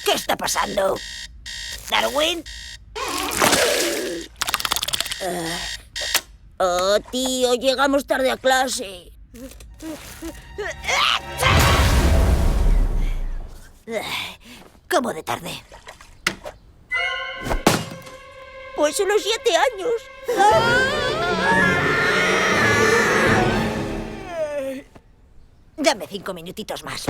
¿Qué está pasando? ¿Darwin? Oh, tío, llegamos tarde a clase. ¿Cómo de tarde? Pues solo 7 años. Dame 5 minutitos más.